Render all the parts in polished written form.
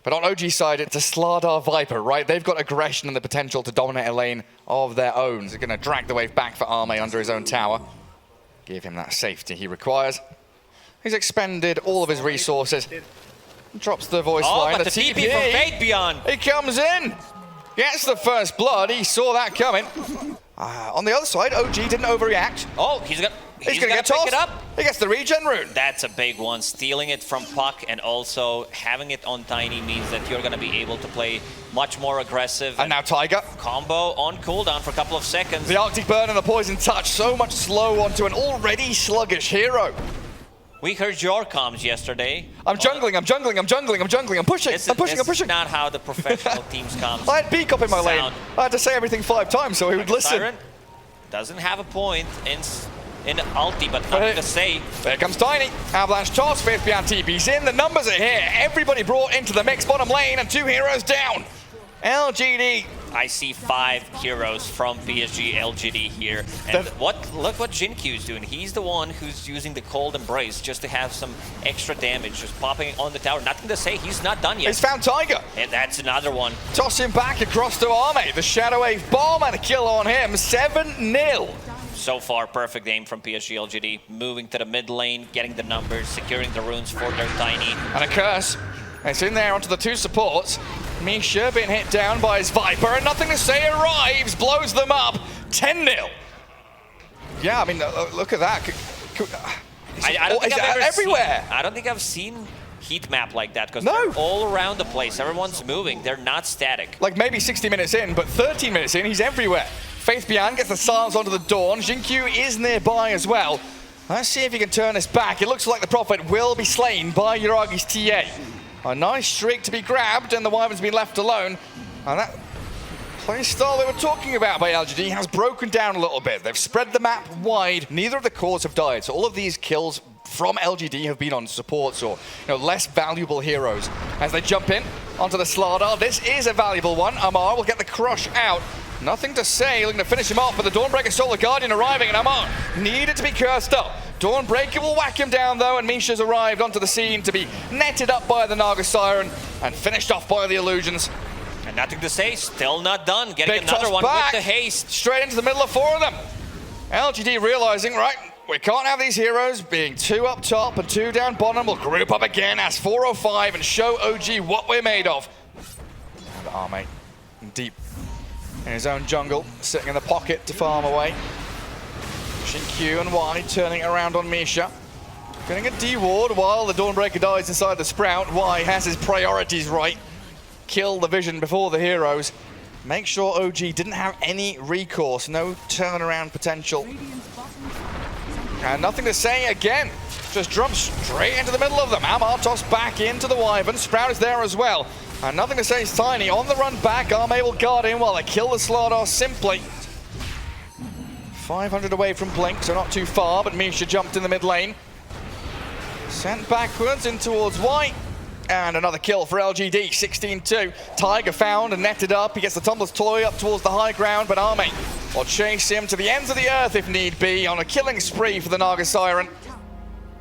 But on OG's side, it's a Slardar Viper, right? They've got aggression and the potential to dominate a lane of their own. They're going to drag the wave back for Arme under his own tower. Give him that safety he requires. He's expended all of his resources. Drops the voice line. But the TP from Fate Beyond. He comes in. Gets the first blood. He saw that coming. On the other side, OG didn't overreact. Oh, he's gonna get pick tossed. it up. He gets the regen rune. That's a big one. Stealing it from Puck and also having it on Tiny means that you're gonna be able to play much more aggressive. And now Tiger. Combo on cooldown for a couple of seconds. The Arctic Burn and the Poison Touch so much slow onto an already sluggish hero. We heard your comms yesterday. I'm jungling, I'm pushing, I'm pushing. This is not how the professional teams comms. I had B-Cop in my lane. I had to say everything 5 times so he would listen. Siren doesn't have a point in ulti, but nothing to say. There comes Tiny. Avalanche toss, Faith Beyond TP's in. The numbers are here. Everybody brought into the mix bottom lane and 2 heroes down. LGD. I see 5 heroes from PSG.LGD here. And look what Jinkyu's doing. He's the one who's using the Cold Embrace just to have some extra damage, just popping on the tower. Nothing to say, he's not done yet. He's found Tiger. And that's another one. Toss him back across to Arme. The Shadow Wave bomb and a kill on him. 7-0. So far, perfect aim from PSG.LGD. Moving to the mid lane, getting the numbers, securing the runes for their Tiny. And a curse. It's in there onto the 2 supports. Misha being hit down by his Viper, and nothing to say arrives, blows them up. 10-0. Yeah, I mean, look at that. I don't think I've ever everywhere. I don't think I've seen heat map like that, because they're all around the place. Everyone's moving. They're not static. Like maybe 60 minutes in, but 13 minutes in, he's everywhere. Faith Beyond gets the silence onto the Dawn. Jinkyu is nearby as well. Let's see if he can turn this back. It looks like the Prophet will be slain by Yuragi's TA. A nice streak to be grabbed, and the Wyvern's been left alone. And that play style they were talking about by LGD has broken down a little bit. They've spread the map wide. Neither of the cores have died, so all of these kills from LGD have been on supports or less valuable heroes. As they jump in onto the Slardar, this is a valuable one. Amar will get the crush out. Nothing to say, looking to finish him off, but the Dawnbreaker Solar Guardian arriving, and Amar needed to be cursed up. Dawnbreaker will whack him down though, and Misha's arrived onto the scene to be netted up by the Naga Siren and finished off by the Illusions. And nothing to say, still not done. Getting Big another one back, with the haste. Straight into the middle of 4 of them. LGD realizing, right, we can't have these heroes being 2 up top and 2 down bottom. We'll group up again as 405 and show OG what we're made of. And Arme deep in his own jungle, sitting in the pocket to farm away. Q and Y turning around on Misha. Getting a D-ward while the Dawnbreaker dies inside the Sprout. Y has his priorities right. Kill the Vision before the heroes. Make sure OG didn't have any recourse, no turnaround potential. And nothing to say again. Just jump straight into the middle of them. Amar tossed back into the Wyvern. Sprout is there as well. And nothing to say is Tiny on the run back. Arme will guard in while they kill the Slardar simply. 500 away from Blink, so not too far, but Misha jumped in the mid lane. Sent backwards in towards White. And another kill for LGD, 16-2. Tiger found and netted up. He gets the Tumbler's Toy up towards the high ground, but Arme will chase him to the ends of the earth if need be on a killing spree for the Naga Siren.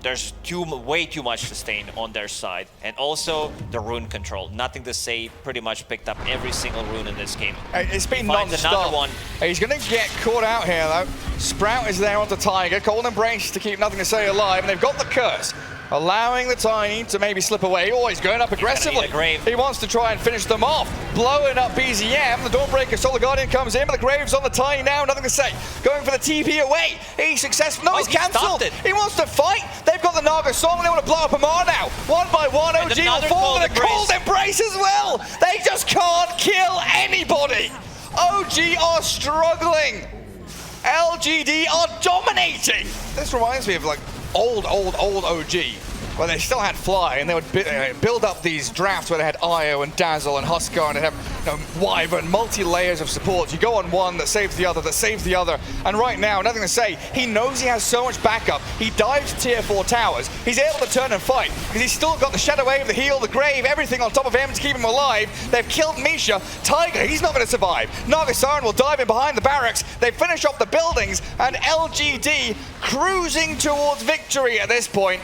There's way too much sustain on their side. And also the rune control. Nothing to say, pretty much picked up every single rune in this game. It's been non-stop. He's going to get caught out here though. Sprout is there onto Tiger. Cold Embrace to keep nothing to say alive. And they've got the curse, allowing the Tiny to maybe slip away. Oh, he's going up aggressively. He wants to try and finish them off. Blowing up BZM. The Dawnbreaker Solar Guardian comes in, but the Graves on the Tiny now. Nothing to say. Going for the TP away. He's successful. No, he's cancelled. He wants to fight. They've got the Naga Song and they want to blow up Amar now. One by one, OG will fall with a Cold Embrace as well. They just can't kill anybody. OG are struggling. LGD are dominating. This reminds me of like old OG, where they still had Fly, and they would build up these drafts where they had Io and Dazzle and Huskar, and they'd have Wyvern, multi-layers of support. You go on one that saves the other, and right now, nothing to say. He knows he has so much backup. He dives tier 4 towers. He's able to turn and fight, because he's still got the Shadow Wave, the heal, the Grave, everything on top of him to keep him alive. They've killed Misha. Tiger, he's not going to survive. Naga Siren will dive in behind the barracks. They finish off the buildings, and LGD cruising towards victory at this point.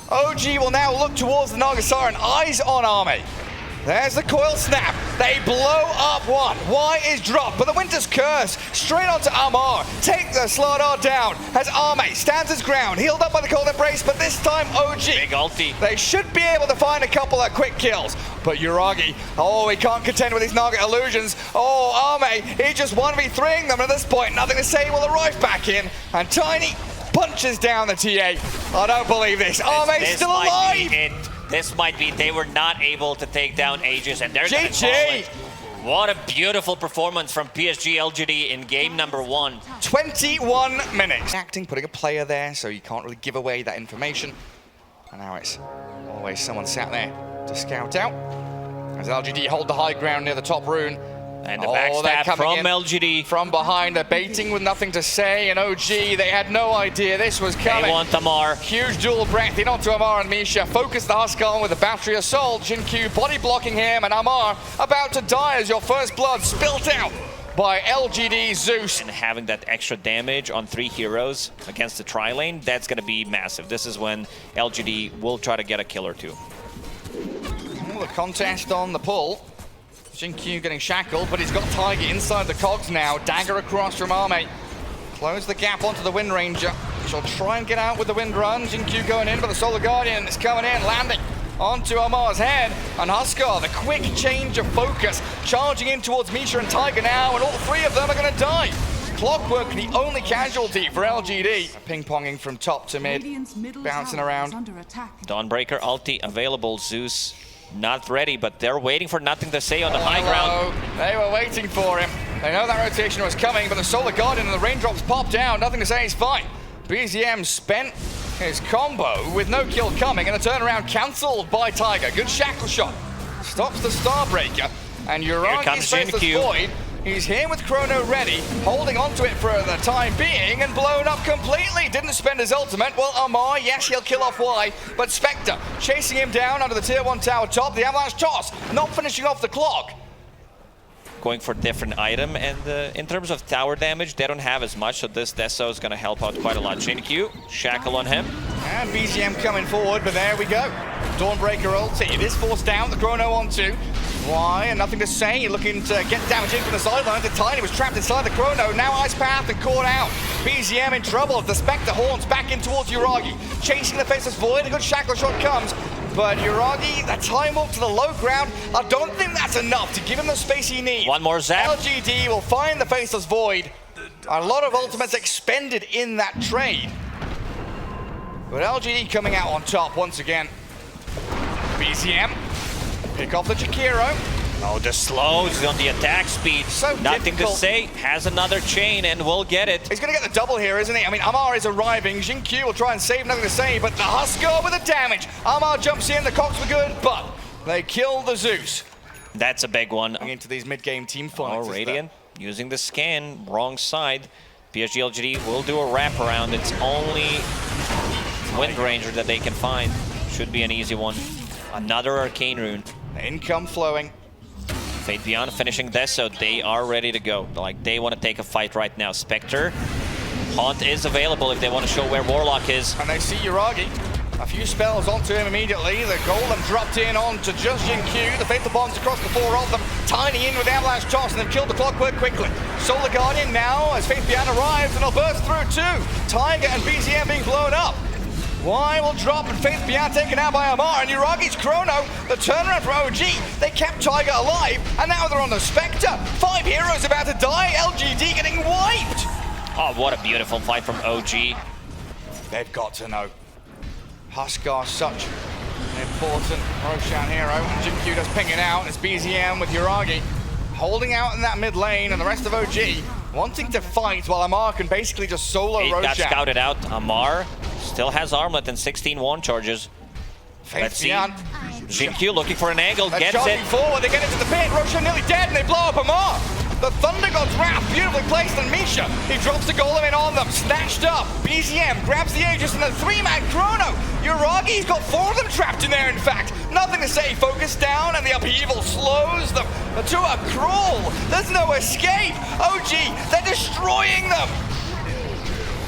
OG will now look towards the Naga Siren, eyes on Arme. There's the coil snap. They blow up one. Y is dropped, but the Winter's Curse straight onto Amar. Take the Slardar down as Arme stands his ground, healed up by the Cold Embrace, but this time OG. Big ulti. They should be able to find a couple of quick kills, but Yuragi, oh, he can't contend with his Nugget illusions. Oh, Arme, he just 1v3ing them, and at this point, nothing to say will arrive back in, and Tiny punches down the TA. I don't believe this. Arme's still alive. This might be, they were not able to take down Aegis, and they're going to call it. What a beautiful performance from PSG.LGD in game number 1. 21 minutes. Acting, putting a player there, so you can't really give away that information. And now it's always someone sat there to scout out. As LGD hold the high ground near the top rune. And the backstab from LGD. From behind, they're baiting with nothing to say, and OG, they had no idea this was coming. They want Amar. Huge dual breath in onto Amar and Misha. Focus the Husk on with a battery assault. Jinkyu body blocking him, and Amar about to die as your first blood spilt out by LGD Zeus. And having that extra damage on 3 heroes against the tri-lane, that's going to be massive. This is when LGD will try to get a kill or two. The contest on the pull. Jinkyu getting shackled, but he's got Tiger inside the cogs now. Dagger across from Arme. Close the gap onto the Wind Ranger. She'll try and get out with the Wind Run. Jinkyu going in, but the Solar Guardian is coming in, landing onto Amar's head. And Huskar, the quick change of focus, charging in towards Misha and Tiger now, and all 3 of them are going to die. Clockwork, the only casualty for LGD. Ping-ponging from top to mid, bouncing around. Dawnbreaker ulti available. Zeus not ready, but they're waiting for nothing to say on the high ground. They were waiting for him. They know that rotation was coming, but the Solar Guardian and the raindrops popped down. Nothing to say, he's fine. BZM spent his combo with no kill coming, and the turnaround cancelled by Tiger. Good shackle shot. Stops the Starbreaker, and Yuragi's faceless void. He's here with Chrono ready, holding onto it for the time being, and blown up completely. Didn't spend his ultimate. Well, Amar, yes, he'll kill off Y, but Spectre chasing him down under the tier 1 tower top. The Avalanche toss, not finishing off the clock. Going for different item, and in terms of tower damage, they don't have as much, so this Deso is going to help out quite a lot. Jinkyu, shackle on him. And BZM coming forward, but there we go. Dawnbreaker ulti, it is forced down, the Chrono onto Y, and nothing to say, looking to get damage in from the sideline. The Tiny was trapped inside the Chrono, now Ice Path and caught out. BZM in trouble, the Spectre horns back in towards Yuragi, chasing the faceless void, a good shackle shot comes, but Yuragi, the time walk to the low ground, I don't think that's enough to give him the space he needs. One more zap. LGD will find the faceless void. A lot of ultimates expended in that trade. But LGD coming out on top once again. BZM, pick off the Jakiro. Oh, the slows on the attack speed. So nothing difficult to say. Has another chain and will get it. He's going to get the double here, isn't he? I mean, Amar is arriving. Jinkyu will try and save, nothing to say, but the Huskar with the damage. Amar jumps in, the Cogs were good, but they kill the Zeus. That's a big one. Into these mid-game team fights. Oh, Radiant using the scan, wrong side. PSG.LGD will do a wraparound. It's only Wind Ranger that they can find. Should be an easy one. Another Arcane Rune. Income flowing. Fate Beyond finishing this, so they are ready to go. Like, they want to take a fight right now. Spectre, Haunt is available if they want to show where Warlock is. And they see Yuragi. A few spells onto him immediately. The Golem dropped in onto just Jinkyu. The Faithful Bonds across the 4 of them. Tiny in with the Avalanche toss, and they've killed the Clockwork quickly. Solar Guardian now, as Faith Beyond arrives, and they'll burst through too. Tiger and BZM being blown up. Y will drop, and Faith Beyond taken out by Amar, and Yuragi's Chrono, the turnaround for OG. They kept Tiger alive, and now they're on the Spectre. 5 heroes about to die, LGD getting wiped. Oh, what a beautiful fight from OG. They've got to know. Huskar, such an important Roshan hero, and Jinkyu does ping it out. It's BZM with Yuragi holding out in that mid lane, and the rest of OG wanting to fight while Amar can basically just solo Roshan. He got scouted out. Amar still has armlet and 16 wand charges. Let's see. Jinkyu looking for an angle, gets it. Forward, they get into the pit. Roshan nearly dead, and they blow up Amar. The Thunder God's Wrath, beautifully placed on Misha. He drops the Golem in on them, snatched up. BZM grabs the Aegis and the 3-man Chrono. Yuragi's got 4 of them trapped in there, in fact. Nothing to say, focus down, and the upheaval slows them to a crawl. There's no escape. OG, they're destroying them.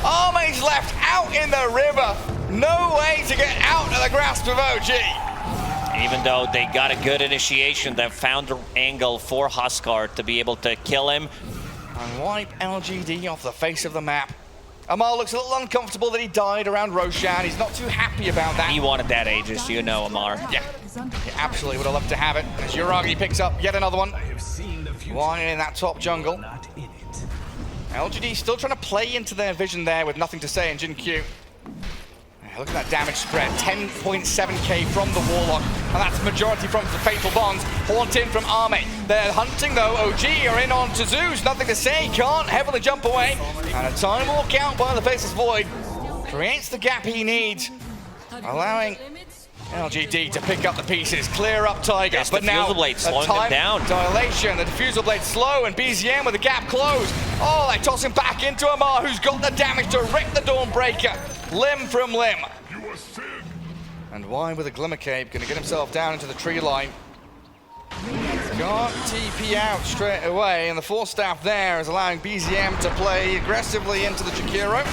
Arme's left out in the river. No way to get out of the grasp of OG. Even though they got a good initiation, they found the angle for Huskar to be able to kill him. And wipe LGD off the face of the map. Amar looks a little uncomfortable that he died around Roshan. He's not too happy about that. He wanted that Aegis, you know, Amar. Yeah, he absolutely would have loved to have it. As Yuragi picks up yet another one. One in that top jungle. LGD still trying to play into their vision there with nothing to say in Jin Q. Look at that damage spread, 10.7k from the Warlock, and that's majority from the Fatal Bonds. Haunt in from Arme. They're hunting though, OG are in on to Zeus, nothing to say, can't heavily jump away. And a time walk out by the Faceless Void creates the gap he needs, allowing LGD to pick up the pieces, clear up Tiger. Yes, but now blade slowing time them down. Dilation, the diffusal blade slow, and BZM with the gap closed. Oh, they toss him back into Amar, who's got the damage to rip the Dawnbreaker limb from limb. And Y with a Glimmer Cape, gonna get himself down into the tree line. Can't TP out straight away, and the Force Staff there is allowing BZM to play aggressively into the Jakiro.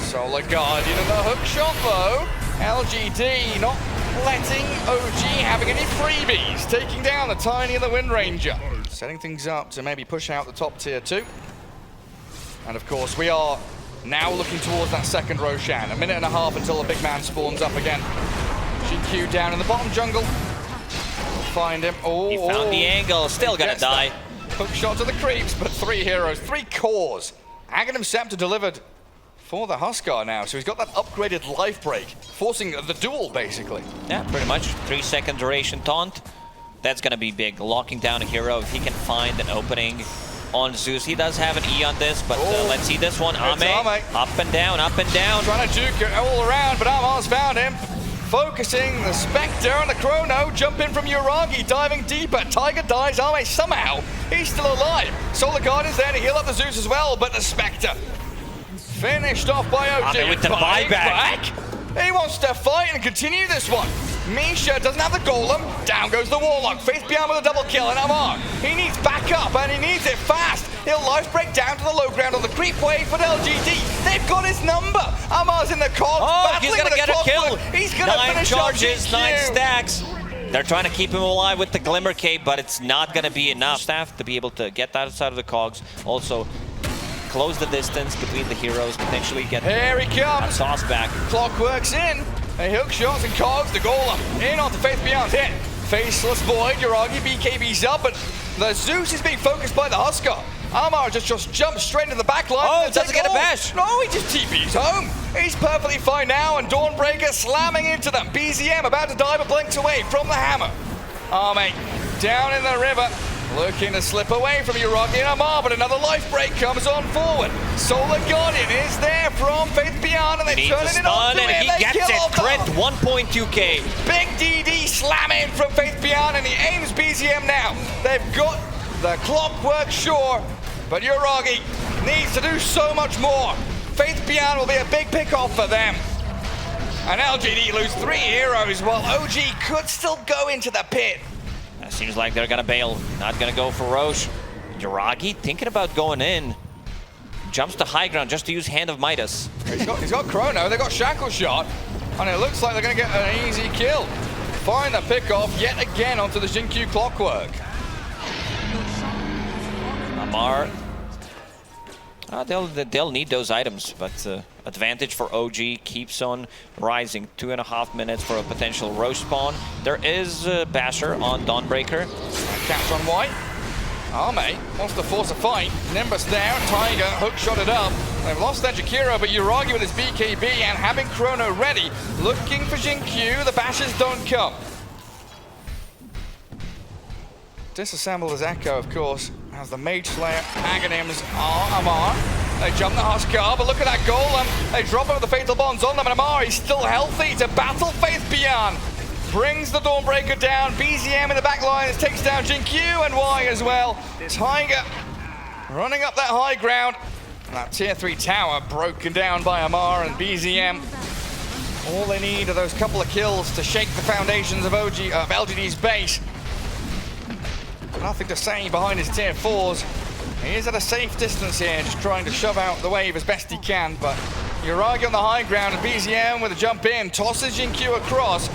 Solar Guardian and the hook shot though. LGD not letting OG having any freebies, taking down the Tiny and the Wind Ranger. Setting things up to maybe push out the top tier 2. And of course we are now looking towards that second Roshan. A minute and a half until the big man spawns up again. GQ down in the bottom jungle. Find him. Oh, he found the angle, still gonna die. Hook shot to the creeps, but 3 heroes, 3 cores. Aghanim Scepter delivered for the Huskar now, so he's got that upgraded life break, forcing the duel basically. Yeah, pretty much. 3-second duration taunt. That's gonna be big. Locking down a hero if he can find an opening on Zeus. He does have an E on this, but let's see this one. Ame, up and down, up and down. Trying to juke it all around, but Amar's found him. Focusing the Spectre and the Chrono, jump in from Yuragi, diving deeper. Tiger dies, Ame somehow, he's still alive. Solar Guardian's there to heal up the Zeus as well, but the Spectre finished off by OG. Ame with the buyback. He wants to fight and continue this one. Misha doesn't have the Golem. Down goes the Warlock. Faith Beyond with a double kill, and Amar, he needs backup, and he needs it fast. He'll life break down to the low ground on the creep wave for LGD. They've got his number. Amar's in the cogs. Oh, he's gonna get a kill. He's gonna 9 finish charges, 9 GQ. stacks. They're trying to keep him alive with the Glimmer Cape, but it's not gonna be enough. Staff to be able to get that outside of the cogs. Also, close the distance between the heroes, potentially get Here he comes. Sauce back. Clockwork's in. A hook shots and cogs, the Golem in onto Faith Beyond's hit. Faceless Void, Yuragi BKB's up, but the Zeus is being focused by the Huskar. Amar just jumps straight into the back line. Oh, doesn't get a bash. No, he just TP's home. He's perfectly fine now, and Dawnbreaker slamming into them. BZM about to die, but blinks away from the hammer. Arme down in the river. Looking to slip away from Yuragi and Amar, but another life break comes on forward. Solar Guardian is there from Faith Beyond, and they turn it on to him. He gets it, crit, 1.2k. Big DD slamming from Faith Beyond, and he aims BZM now. They've got the Clockwork sure, but Yuragi needs to do so much more. Faith Beyond will be a big pick-off for them. And LGD lose 3 heroes, while OG could still go into the pit. Seems like they're gonna bail, not gonna go for Roche. Yuragi thinking about going in. Jumps to high ground just to use Hand of Midas. He's got Chrono, they've got Shackle Shot, and it looks like they're gonna get an easy kill. Find the pick off yet again onto the Jin Q Clockwork. Amar. They'll need those items, but advantage for OG keeps on rising. 2.5 minutes for a potential Roche spawn. There is Basher on Dawnbreaker. Caps on White. Arme wants to force a fight. Nimbus there, Tiger hook shot it up. They've lost their Jakiro, but Yuragi with his BKB and having Chrono ready, looking for Jin Q. The Bashers don't come. Disassemble his Echo, of course, as the Mage Slayer Aghanims are Amar. They jump the Huskar, but look at that Golem. They drop over the Fatal Bonds on them, and Amar, he's still healthy to battle Faith Beyond. Brings the Dawnbreaker down. BZM in the back lines takes down Jin Q and Y as well. Tiger running up that high ground. And that tier 3 tower broken down by Amar and BZM. All they need are those couple of kills to shake the foundations of LGD's base. Nothing to say behind his tier 4s. He is at a safe distance here, just trying to shove out the wave as best he can, but Yuragi on the high ground and BZM with a jump in, tosses Jin Q across.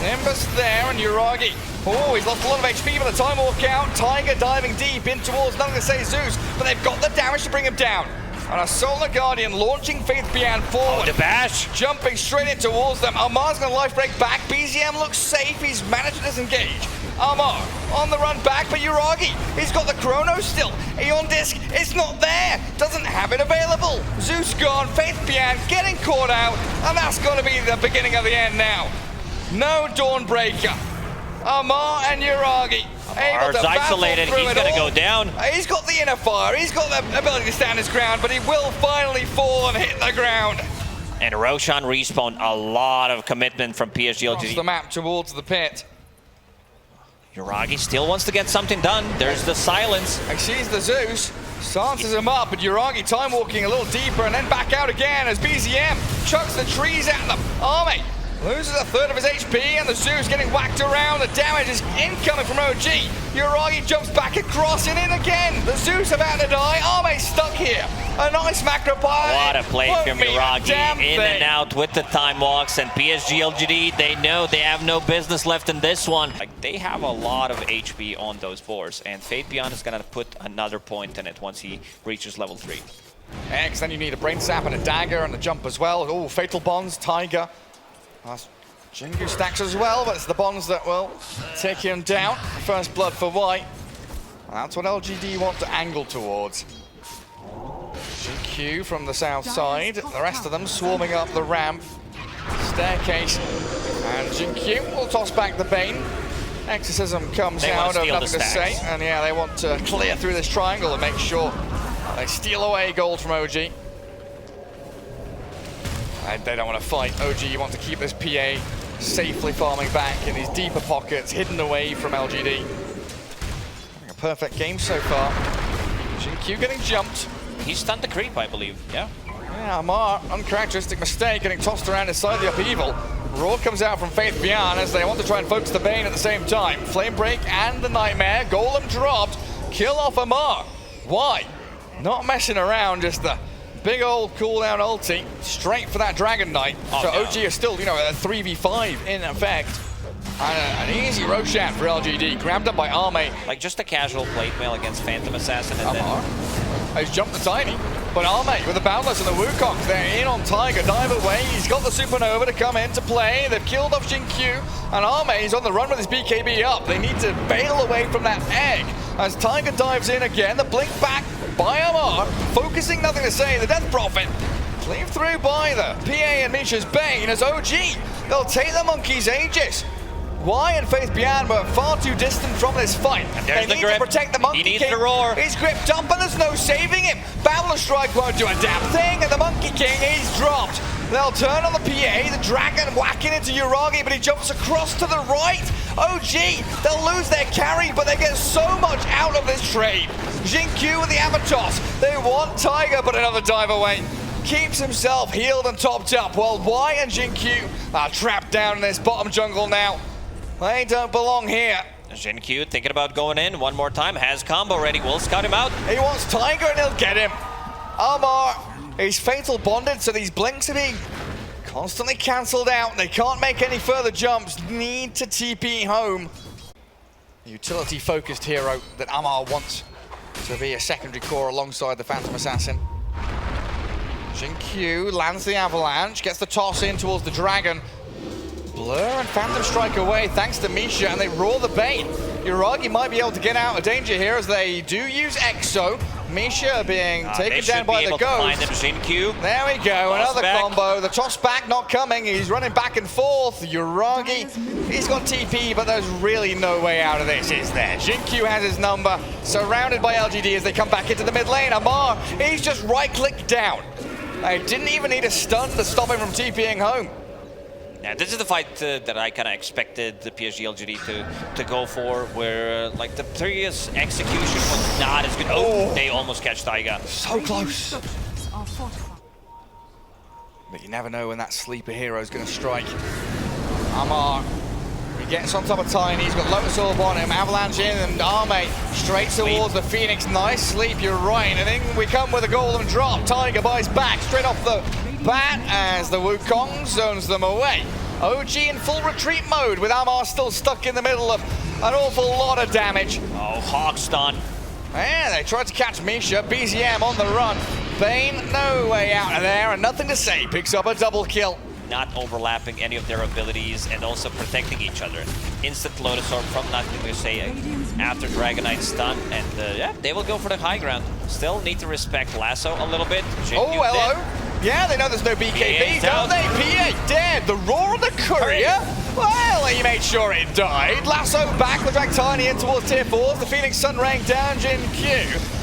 Nimbus there, and Yuragi. Oh, he's lost a lot of HP by the time walk out. Tiger diving deep in towards, nothing to say Zeus, but they've got the damage to bring him down. And a Solar Guardian launching Faith Bian forward. Oh, the bash. Jumping straight in towards them. Amar's going to life break back. BZM looks safe. He's managed to disengage. Amar on the run back, but Yuragi, he's got the chrono still. Aeon Disc, it's not there. Doesn't have it available. Zeus gone. Faith Bian getting caught out. And that's going to be the beginning of the end now. No Dawnbreaker. Amar and Yuragi able to isolated. He's going to go down. He's got the inner fire. He's got the ability to stand his ground, but he will finally fall and hit the ground. And Roshan respawned. A lot of commitment from PSG.LGD. Across the map towards the pit. Yuragi still wants to get something done. There's the silence. He sees the Zeus, stances him up, but Yuragi time walking a little deeper and then back out again as BZM chucks the trees at them. Army loses a third of his HP, and the Zeus getting whacked around. The damage is incoming from OG. Yuragi jumps back across and in again. The Zeus about to die. Arme stuck here. A nice macro pie. What a play from Yuragi. In and out with the time walks, and PSG.LGD, they know they have no business left in this one. Like, they have a lot of HP on those boards, and Faith Bian is going to put another point in it once he reaches level 3. X, then you need a brain sap and a dagger and a jump as well. Oh, fatal bonds, Tiger. Jingu stacks as well, but it's the bonds that will take him down. First blood for White. That's what LGD want to angle towards. GQ from the south side. The rest of them swarming up the ramp. Staircase. And GQ will toss back the Bane. Exorcism comes out of nothing to say. And yeah, they want to clear through this triangle and make sure they steal away gold from OG. They don't want to fight. OG, you want to keep this PA safely farming back in these deeper pockets, hidden away from LGD. Having a perfect game so far. GQ getting jumped. He stunned the creep, I believe. Yeah. Yeah, Amar, uncharacteristic mistake, getting tossed around inside the upheaval. Roar comes out from Faith Bian as they want to try and focus the Bane at the same time. Flame Break and the Nightmare. Golem dropped. Kill off Amar. Why? Not messing around, just the big old cooldown ulti, straight for that Dragon Knight. Oh, so no. OG is still, you know, a 3v5 in effect. And an easy Roshan for LGD, grabbed up by Arme. Like just a casual plate mail against Phantom Assassin and Amar. He's jumped the Tiny, but Arme with the Boundless and the Wukong, they're in on Tiger, dive away. He's got the Supernova to come into play. They've killed off Jinq, and Arme is on the run with his BKB up. They need to bail away from that egg. As Tiger dives in again, the blink back by Amar, focusing nothing to say, the Death Prophet. Cleave through by the PA and Misha's Bane as OG. They'll take the Monkeys Aegis. Y and Faith Bian were far too distant from this fight. They need to protect the Monkey King. He needs to roar. He's gripped up and there's no saving him. Babylon Strike won't do a damn thing, and the Monkey King, he's dropped. They'll turn on the PA, the Dragon whacking into Yuragi, but he jumps across to the right. OG, they'll lose their carry, but they get so much out of this trade. Jinq with the Avatos. They want Tiger, but another dive away. Keeps himself healed and topped up, while Y and Jinq are trapped down in this bottom jungle now. They don't belong here. Jinq thinking about going in one more time, has combo ready, will scout him out. He wants Tiger and he'll get him. Amar is fatal bonded, so these blinks are being constantly cancelled out. They can't make any further jumps, need to TP home. Utility focused hero that Amar wants to be a secondary core alongside the Phantom Assassin. Jinq lands the avalanche, gets the toss in towards the Dragon. Blur and Phantom Strike away thanks to Misha, and they roar the Bane. Yuragi might be able to get out of danger here as they do use Exo. Misha being taken down by the Ghost. There we go, another combo. The toss back not coming. He's running back and forth. Yuragi, he's got TP, but there's really no way out of this, is there? Jinq has his number, surrounded by LGD as they come back into the mid lane. Amar, he's just right-clicked down. They didn't even need a stun to stop him from TPing home. Yeah, this is the fight that I kind of expected the PSG.LGD to go for, where like the previous execution was not as good. Oh, they almost catch Tiger. So close. But you never know when that sleeper hero is going to strike. Amar, he gets on top of Tiny. He's got Lotus Orb on him. Avalanche in, and Arme straight towards the Phoenix. Nice sleep, you're right. And then we come with a golden drop. Tiger buys back straight off the bat as the Wukong zones them away. OG in full retreat mode with Amar still stuck in the middle of an awful lot of damage. Oh, Hawk stun. And they tried to catch Misha. BZM on the run. Bane, no way out of there, and nothing to say. Picks up a double kill. Not overlapping any of their abilities and also protecting each other. Instant Lotus Orb from Nothing to Say after Dragonite stun, and yeah, they will go for the high ground. Still need to respect Lasso a little bit. Oh, hello. Yeah, they know there's no BKB, don't they? PA dead. The roar on the courier. Well, he made sure it died. Lasso back, the drag Tiny in towards tier 4s. The Phoenix Sun rank down Jin Q.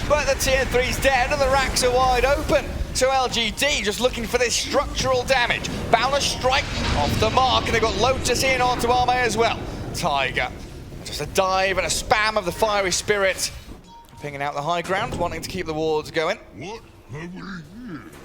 But the tier 3's dead and the racks are wide open. So LGD just looking for this structural damage. Boundless strike off the mark, and they've got Lotus in onto Arme as well. Tiger, just a dive and a spam of the Fiery Spirit. Pinging out the high ground, wanting to keep the wards going. What have we here?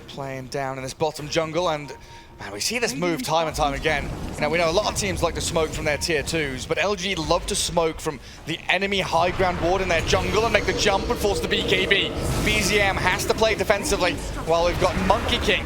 Playing down in this bottom jungle, and man, we see this move time and time again. You know, we know a lot of teams like to smoke from their tier 2s, but LG love to smoke from the enemy high ground ward in their jungle and make the jump and force the BKB. BZM has to play defensively while we've got Monkey King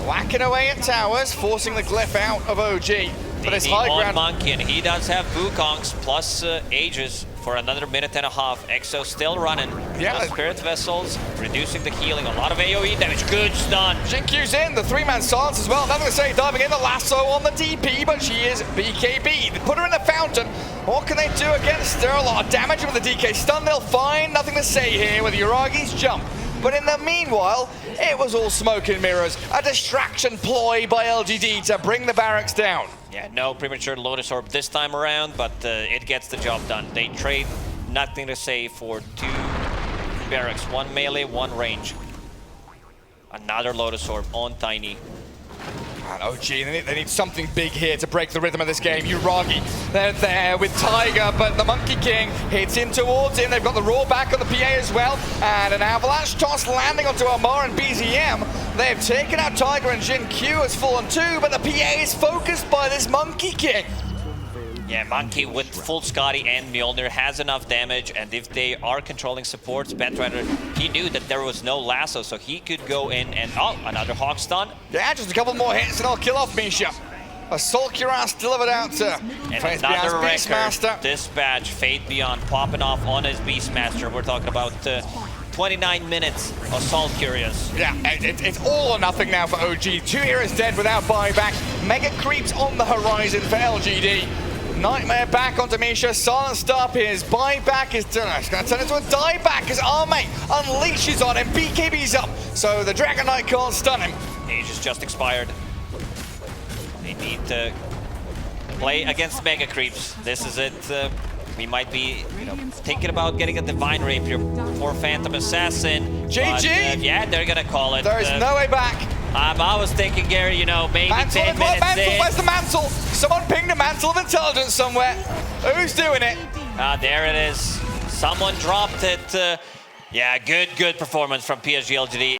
whacking away at towers, forcing the glyph out of OG. But this high ground Monkey, and he does have Wukongs plus Aegis for another minute and a half. Exo still running. Yeah. Spirit Vessels reducing the healing. A lot of AoE damage. Good stun. Jinkyu's in, the 3-man silence as well. Nothing to say, diving in the Lasso on the DP, but she is BKB. They put her in the fountain. What can they do against her? A lot of damage with the DK stun. They'll find nothing to say here with Uragi's jump. But in the meanwhile, it was all smoke and mirrors. A distraction ploy by LGD to bring the barracks down. Yeah, no premature Lotus Orb this time around, but it gets the job done. They trade Nothing to Say for 2 barracks, 1 melee, 1 range. Another Lotus Orb on Tiny. And OG, they need something big here to break the rhythm of this game. Uragi, they're there with Tiger, but the Monkey King hits in towards him. They've got the roar back on the PA as well, and an avalanche toss landing onto Amar and BZM. They've taken out Tiger, and Jin Q has fallen too, but the PA is focused by this Monkey King. Yeah, Monkey with full Scotty and Mjolnir has enough damage, and if they are controlling supports, Batrider, he knew that there was no Lasso, so he could go in and, oh, another Hawk stun. Yeah, just a couple more hits and I'll kill off Misha. Assault Cuirass delivered out to And another Beastmaster. record, Dispatch, Fate Beyond, popping off on his Beastmaster. We're talking about 29 minutes Assault Curious. Yeah, it's all or nothing now for OG. 2 heroes dead without buyback. Mega creeps on the horizon for LGD. Nightmare back onto Misha. Silent Stop his buyback is done. It's going to turn into a dieback as Arme unleashes on him. BKB's up, so the Dragon Knight can't stun him. Age is just expired. They need to play against Mega Creeps. This is it. We might be, thinking about getting a Divine Rapier for Phantom Assassin. GG! But, yeah, they're gonna call it. There is no way back. I was thinking, Gary, maybe Mantle, 10 minutes mantle, in. where's the mantle? Someone pinged a mantle of intelligence somewhere. Who's doing it? There it is. Someone dropped it. Yeah, good performance from PSG.LGD.